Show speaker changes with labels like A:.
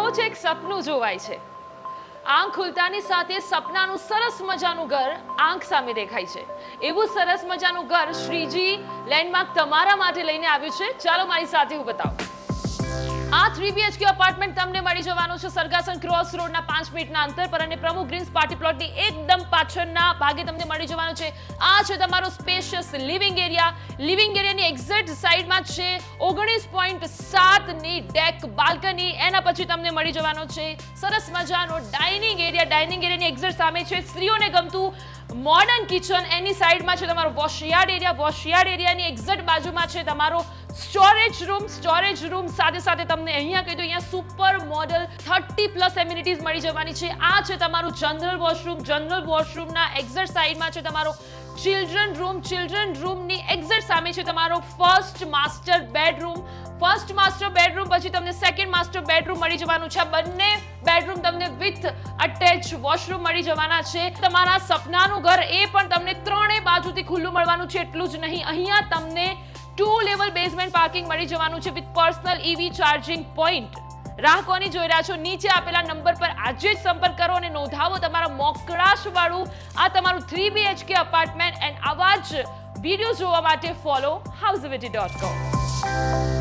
A: રોજ એક સપનું જોવાય છે. આંખ ખુલતાની સાથે સપનાનું સરસ મજાનું ઘર આંખ સામે દેખાય છે. એવું સરસ મજાનું ઘર શ્રીજી લેન્ડમાર્ક તમારા માટે લઈને આવ્યું છે. ચાલો મારી સાથે હું બતાવું. આ 3 BHK અપાર્ટમેન્ટ તમને મળી જવાનું છે સરગાસન ક્રોસ રોડના 5 મિનિટના અંતર પર અને પ્રમુખ ગ્રીન્સ પાર્ટી પ્લોટની એકદમ પાછળના ભાગે તમને મળી જવાનું છે. આ છે તમારો સ્પેશિયસ લિવિંગ એરિયા. લિવિંગ એરિયાની એક્ઝેક્ટ સાઈડમાં છે 19.7 ની ડેક બાલ્કની. એના પછી તમને મળી જવાનો છે સરસ મજાનો ડાઇનિંગ એરિયા. ડાઇનિંગ એરિયાની એક્ઝેક્ટ સામે છે સ્ત્રીઓને ગમતું મોડર્ન કિચન. એની સાઈડમાં છે તમારો વોશયાર્ડ એરિયા. વોશયાર્ડ એરિયાની એક્ઝેક્ટ બાજુમાં છે તમારો સ્ટોરેજ રૂમ. સ્ટોરેજ રૂમ સાથે સાથે તમને અહીંયા કહી દો અહીંયા સુપર મોડલ 30+ એમ્યુનિટીઝ મળી જવાની છે. આ છે તમારું જનરલ વોશરૂમ. જનરલ વોશરૂમના એક્ઝેક્ટ સાઈડમાં છે તમારો ચિલ્ડ્રન રૂમ. ચિલ્ડ્રન રૂમની એક્ઝેક્ટ સામે છે તમારો first master bedroom. First master bedroom પછી તમને સેકન્ડ માસ્ટર બેડરૂમ મળી જવાનું છે. બંને બેડરૂમ તમને વિથ અટેચ વોશરૂમ મળી જવાના છે. તમારા સપનાનું ઘર એ પણ તમને ત્રણેય બાજુથી ખુલ્લું મળવાનું છે. એટલું જ નહીં, અહીંયા તમને 2 લેવલ બેઝમેન્ટ પાર્કિંગ મળી જવાનું છે with personal EV charging point. રાહ કોની જોઈ રહ્યા છો? નીચે આપેલા નંબર પર આજે જ સંપર્ક કરો અને નોંધાવો તમારા મોકળાશવાળું આ તમારું 3 BHK અપાર્ટમેન્ટ. એન્ડ આવા જ વિડીયો જોવા માટે ફોલો houseivity.com.